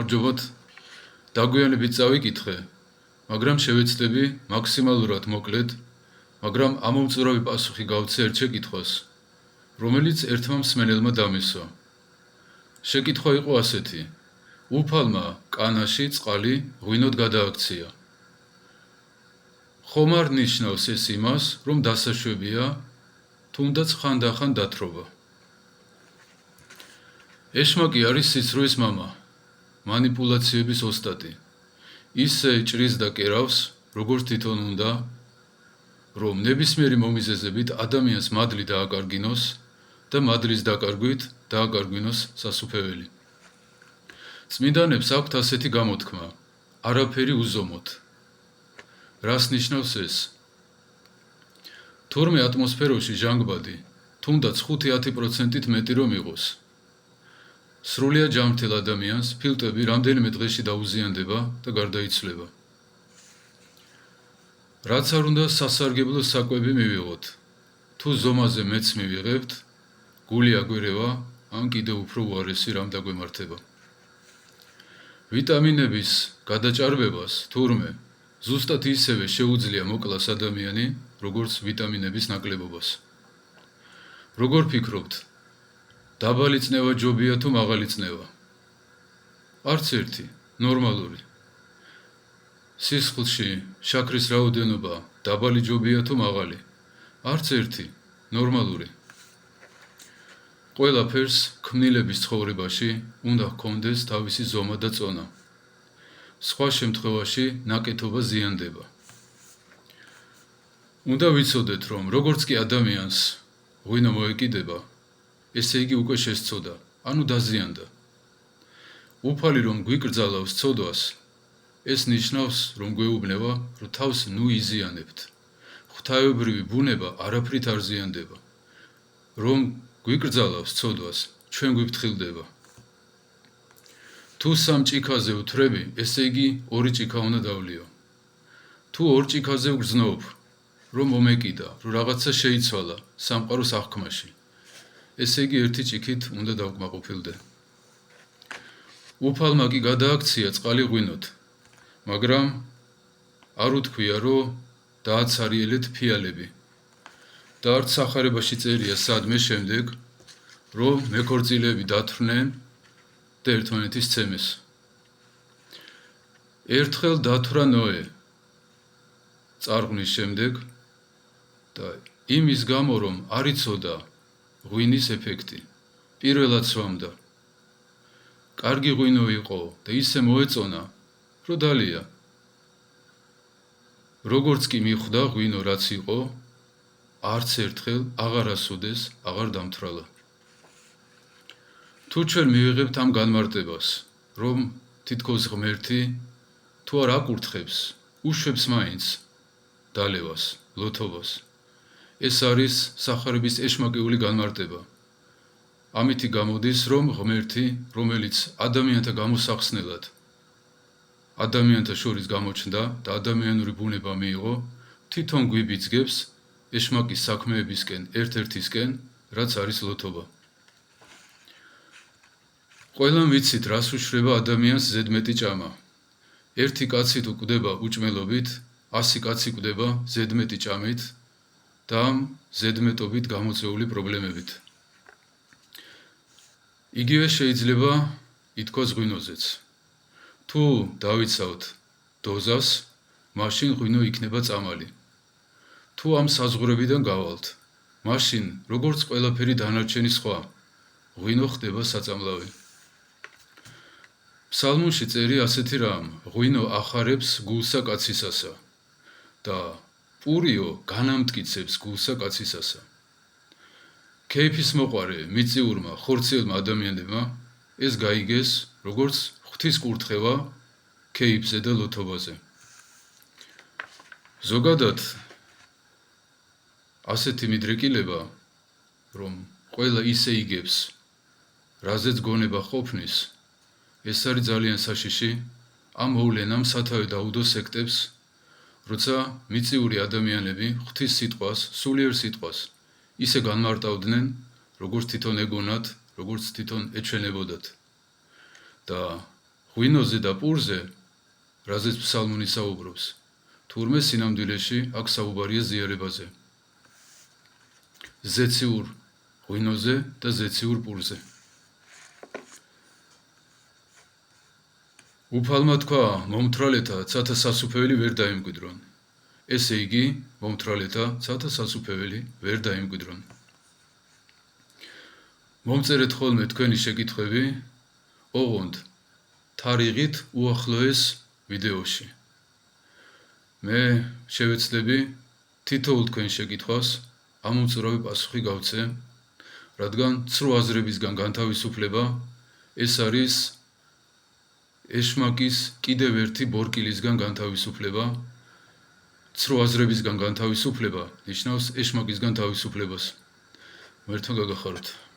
გამარჯობათ. დაგვიანებით წავიკითხე, მაგრამ შევეცდები მაქსიმალურად მოკლედ, მაგრამ ამომწურავი პასუხი გავცე ერთ შეკითხვას, რომელიც ერთმა მსმენელმა დამისვა. შეკითხვა იყო ასეთი: უფალმა კანაში წყალი ღვინოდ გადააქცია. ხომ არ ნიშნავს ეს იმას, რომ დასაშვებია, თუნდაც ხანდახან დათრობა. ეშმაკი არის სიცრუის მამა, მანიპულაციების ოსტატი. ისე ჭრის და კერავს, როგორც თვითონ უნდა, რომ ნებისმიერი მომიზეზებით ადამიანს მადლი დააკარგინოს და მადლის დაკარგვით დააკარგვინოს სასუფეველი. წმინდანებს აქვთ ასეთი გამოთქმა: არაფერი უზომოთ. რას ნიშნავს ეს? თურმე ატმოსფეროში ჟანგბადი, თუნდაც 5-10%-ით მეტი რომ იყოს, სრულიად ჯანმრთელ ადამიანს ფილტვები რამდენიმე დღეში დაუზიანდება და გარდაიცვლება. რაც არ უნდა სასარგებლო საკვები მივიღოთ, თუ ზომაზე მეც მივიღებთ, გული აგვირევა, ან კიდევ უფრო უარესი რამ დაგვემართება. ვიტამინების გადაჭარბებას თურმე ზუსტად ისევე შეუძლია მოკლას ადამიანი, როგორც ვიტამინების ნაკლებობას. როგორ ფიქრობთ, დაბალი წნევა ჯობია თუ მაღალი წნევა? არც ერთი, ნორმალური. სისხლში შაქრის რაოდენობა დაბალი ჯობია თუ მაღალი? არც ერთი, ნორმალური. ყველაფერს ქმნილების ცხოვრებაში უნდა ჰქონდეს თავისი ზომა და წონა. სხვა შემთხვევაში ნაკეთობა ზიანდება. უნდა ვიცოდეთ, რომ როგორც კი ადამიანს ღვინო მოეკიდება, ესე იგი უკვე შესწოდა, ანუ დაზიანდა. უფალი რომ გვიკრძალავს ცოდვას, ეს ნიშნავს, რომ გვეუბნება, რომ თავს ნუ იზიანებთ. ღვთაებრივი ბუნება არაფრით არ ზიანდება. რომ გვიკრძალავს ცოდვას, ჩვენ გვიფრთხილდება. თუ სამ ჭიქაზე ვთვრები, ესე იგი 2 ჭიქა უნდა დავლიო. თუ 2 ჭიქაზე ვგრძნობ, რომ მომეკიდა, რომ რაღაცა შეიცვალა სამყაროს აღქმაში, ესე იგი 1 ჭიქით უნდა დავკმაყოფილდე. უფალმა კი გადააქცია წყალი ღვინოდ, მაგრამ არ უთქვია, რომ დააცარიელეთ ფიალები. და არც სახარებაში წერია სადმე შემდეგ, რომ მეკორწილები დათვრნენ და ერთმანეთის ცემეს. ერთხელ დათვრა ნოე წარღვნის შემდეგ და იმის გამო, რომ არ იცოდა ღვინის ეფექტი, პირველად სვამდა. კარგი ღვინო იყო და ისე მოეწონა, რომ დალია. როგორც კი მიხვდა ღვინო რაც იყო, არც ერთხელ აღარასოდეს აღარ დამთვრალა. თუ ჩვენ მივიღებთ ამ განმარტებას, რომ თითქოს ღმერთი თუ არ აკურთხებს, უშვებს მაინც დალევას, ლოთობას, ეს არის სახარების ეშმაკიული განმარტება. ამითი გამოდის, რომ ღმერთი, რომელიც ადამიანთა გამოსახსნელად ადამიანთა შორის გამოჩნდა და ადამიანური ბუნება მიიღო, თვითონ გვიბიძგებს ეშმაკის საქმეებისკენ ერთ-ერთისკენ, რაც არის ლოთობა. ყველამ ვიცით, რას უშრება ადამიანს ზედმეტი ჭამა. 1 კაცი თუ კვდება უჭმელობით, 100 კაცი კვდება ზედმეტი ჭამით და ამ ზედმეტობით გამოწვეული პრობლემებით. იგივე შეიძლება ითქვას ღვინოზეც. თუ დავიცავთ დოზას, მაშინ ღვინო იქნება წამალი. თუ ამ საზღვრებიდან გავალთ, მაშინ როგორც ყველაფერი დანარჩენი სხვა, ღვინო ხდება საწამლავი. ფსალმუნში წერია ასეთი რამ: ღვინო ახარებს გულსა კაცისასა და პურიო განამტკიცებს გულსა კაცისასა. ქეიფის მოყარე მიწიურმა ხორციელმა ადამიანებმა ეს გაიგეს, როგორც ღვთის კურთხევა ქეიფზე და ლოთობაზე. ზოგადად ასეთი მიდრეკილება, რომ ყველა ისე იგებს, რაზეც გონება ყოფნის, ეს არის ძალიან საშიში, ამ მოვლენამ სათავე დაუდო სექტებს, როცა მიწიური ადამიანები ღვთის სიტყვას, სულიერ სიტყვას ისე განმარტავდნენ, როგორც თვითონ ეგონათ, როგორც თვითონ ეჩვენებოდათ. და ღვინოზე და პურზე, რაზეც ფსალმუნი საუბრობს, თურმე სინამდვილეში აქ საუბარია ზიარებაზე. ზეციურ ღვინოზე და ზეციურ პურზე. უფალმა თქვა, მომთრალეთა ცათა სასუფეველი ვერ დაემკვიდრონ. ესე იგი, მომთრალეთა ცათა სასუფეველი ვერ დაემკვიდრონ. მომწერეთ ხოლმე თქვენი შეკითხვები, ოღონდ თარიღით უახლოეს ვიდეოში. მე შევეცდები თითოეულ თქვენ შეკითხვას ამომწურავი პასუხი გავცე, რადგან ცრუ აზრებისგან განთავისუფლება ეს არის ეშმაკის კიდევ ერთი ბორკილისგან განთავისუფლება. ცრუ აზრებისგან განთავისუფლება ნიშნავს ეშმაკისგან თავისუფლებას. მერთო გაგახაროთ.